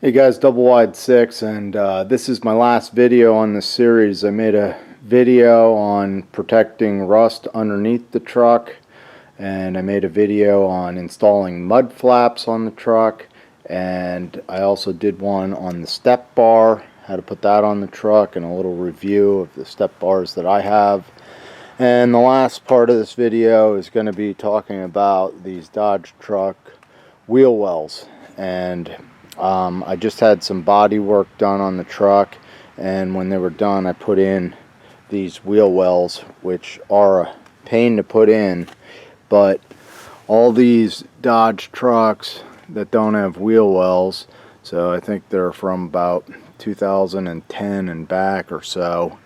Hey guys, Double Wide 6, and this is my last video on this series. I made a video on protecting rust underneath the truck, and I made a video on installing mud flaps on the truck, and I also did one on the step bar, how to put that on the truck, and a little review of the step bars that I have. And the last part of this video is going to be talking about these Dodge truck wheel wells. And I just had some body work done on the truck, and when they were done I put in these wheel wells, which are a pain to put in, but all these Dodge trucks that don't have wheel wells, so I think they're from about 2010 and back or so,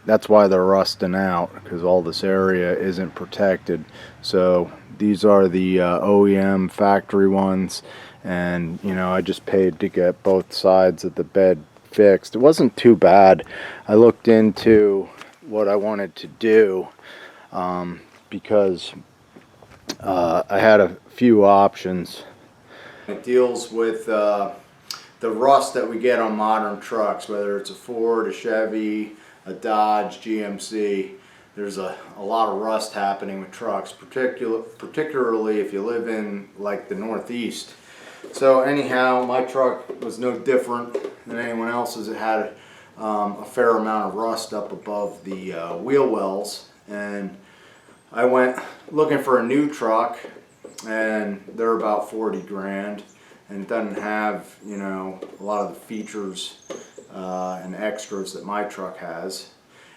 that's why they're rusting out, because all this area isn't protected. So these are the OEM factory ones, and you know, I just paid to get both sides of the bed fixed. It wasn't too bad. I looked into what I wanted to do because I had a few options. It deals with the rust that we get on modern trucks, whether it's a Ford, a Chevy, a Dodge, GMC. There's a lot of rust happening with trucks, particularly if you live in like the Northeast. So anyhow, my truck was no different than anyone else's. It had a fair amount of rust up above the wheel wells, and I went looking for a new truck, and they're about 40 grand, and it doesn't have, you know, a lot of the features and extras that my truck has.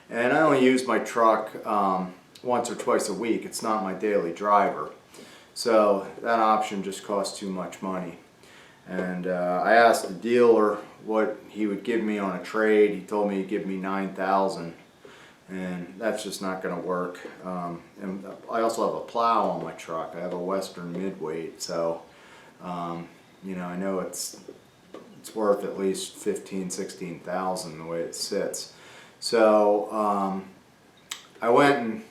And I only use my truck once or twice a week. It's not my daily driver, so that option just costs too much money. And I asked the dealer what he would give me on a trade. He told me he'd give me $9,000, and that's just not going to work. And I also have a plow on my truck. I have a Western midweight, so you know, I know it's worth at least $15,000-16,000 the way it sits. So I went and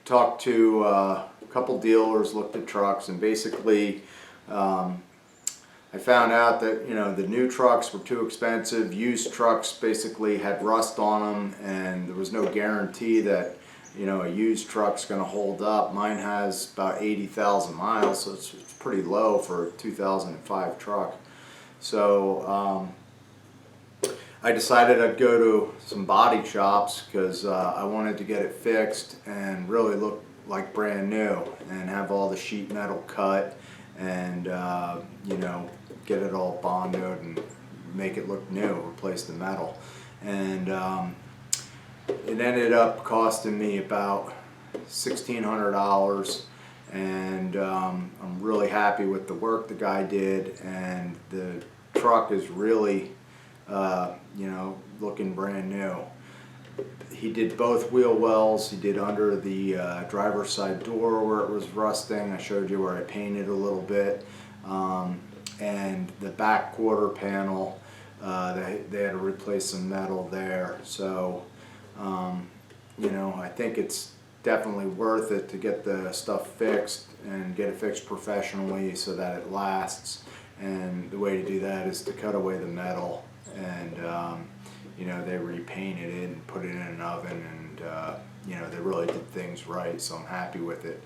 talked to a couple dealers, looked at trucks, and basically I found out that, you know, the new trucks were too expensive. Used trucks basically had rust on them, and there was no guarantee that, you know, a used truck's going to hold up. Mine has about 80,000 miles, so it's pretty low for a 2005 truck. So I decided I'd go to some body shops because I wanted to get it fixed and really look like brand new, and have all the sheet metal cut, and you know, get it all bonded and make it look new, replace the metal. And it ended up costing me about $1,600, and I'm really happy with the work the guy did, and the truck is really you know, looking brand new. He did both wheel wells. He did under the driver's side door where it was rusting. I showed you where I painted a little bit. And the back quarter panel, they had to replace some metal there. So, you know, I think it's definitely worth it to get the stuff fixed and get it fixed professionally so that it lasts. And the way to do that is to cut away the metal, and you know, they repainted it and put it in an oven, and you know, they really did things right, so I'm happy with it.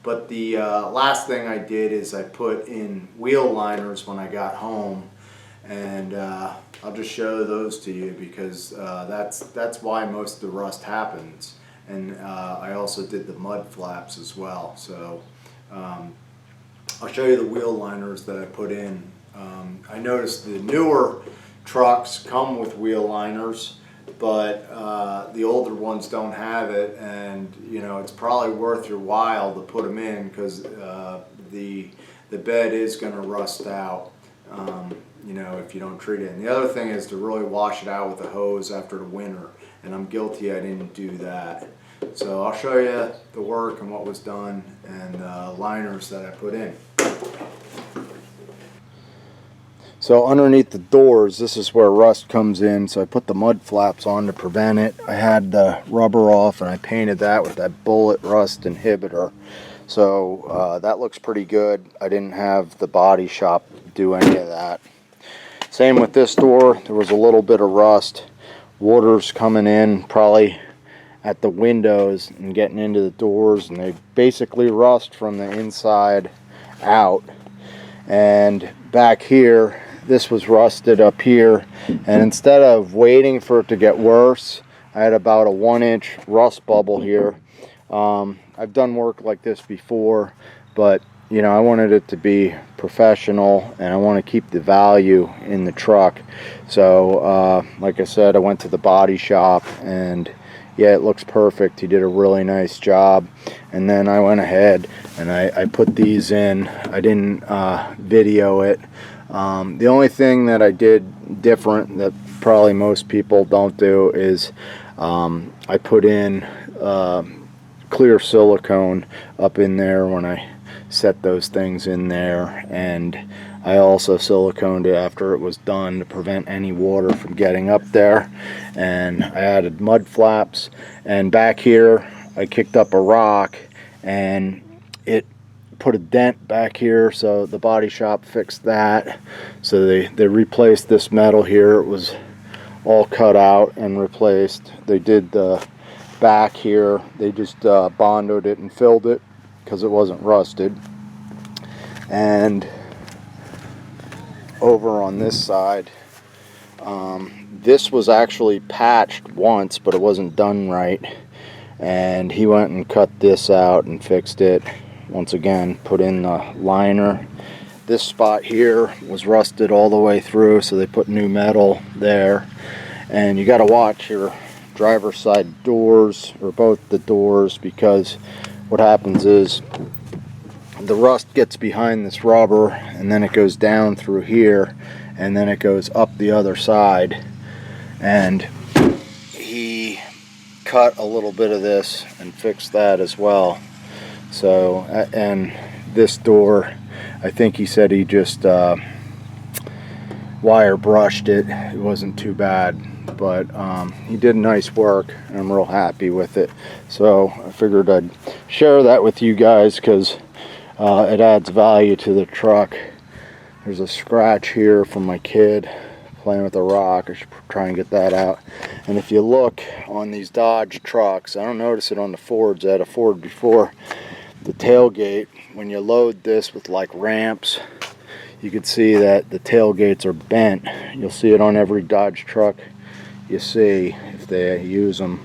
But the last thing I did is I put in wheel liners when I got home, and I'll just show those to you because that's why most of the rust happens. And I also did the mud flaps as well. So I'll show you the wheel liners that I put in. I noticed the newer trucks come with wheel liners, but the older ones don't have it, and you know, it's probably worth your while to put them in because the bed is going to rust out, you know, if you don't treat it. And the other thing is to really wash it out with a hose after the winter, and I'm guilty I didn't do that. So I'll show you the work and what was done, and liners that I put in. So underneath the doors, this is where rust comes in, so I put the mud flaps on to prevent it. I had the rubber off, and I painted that with that bullet rust inhibitor. So that looks pretty good. I didn't have the body shop do any of that. Same with this door. There was a little bit of rust. Water's coming in probably at the windows and getting into the doors, and they basically rust from the inside out. And back here, this was rusted up here, and instead of waiting for it to get worse, I had about a 1-inch rust bubble here. I've done work like this before, but you know, I wanted it to be professional, and I want to keep the value in the truck. So like I said, I went to the body shop, and yeah, it looks perfect. He did a really nice job. And then I went ahead and I put these in. I didn't video it. The only thing that I did different that probably most people don't do is I put in clear silicone up in there when I set those things in there, and I also siliconed it after it was done to prevent any water from getting up there. And I added mud flaps, and back here I kicked up a rock and it put a dent back here, so the body shop fixed that. So they replaced this metal here. It was all cut out and replaced. They did the back here, they just bondoed it and filled it because it wasn't rusted. And over on this side, this was actually patched once, but it wasn't done right, and he went and cut this out and fixed it. Once again, put in the liner. This spot here was rusted all the way through, so they put new metal there. And you got to watch your driver's side doors, or both the doors, because what happens is the rust gets behind this rubber, and then it goes down through here, and then it goes up the other side. And he cut a little bit of this and fixed that as well. So, and this door, I think he said he just wire brushed it. It wasn't too bad, but he did nice work, and I'm real happy with it. So I figured I'd share that with you guys, because it adds value to the truck. There's a scratch here from my kid playing with a rock. I should try and get that out. And if you look on these Dodge trucks, I don't notice it on the Fords. I had a Ford before. The tailgate, when you load this with like ramps, you can see that the tailgates are bent. You'll see it on every Dodge truck you see if they use them.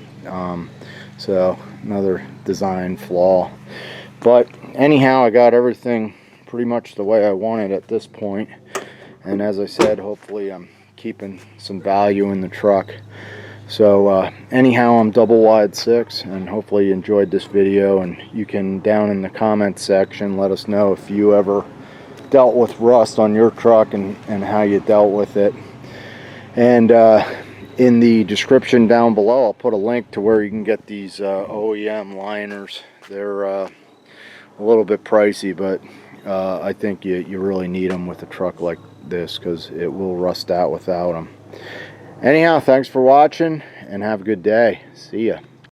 So another design flaw. But anyhow, I got everything pretty much the way I wanted at this point. And as I said, hopefully I'm keeping some value in the truck. So anyhow, I'm Double Wide 6, and hopefully you enjoyed this video. And you can, down in the comment section, let us know if you ever dealt with rust on your truck and how you dealt with it. And in the description down below, I'll put a link to where you can get these OEM liners. They're a little bit pricey, but I think you really need them with a truck like this, because it will rust out without them. Anyhow, thanks for watching, and have a good day. See ya.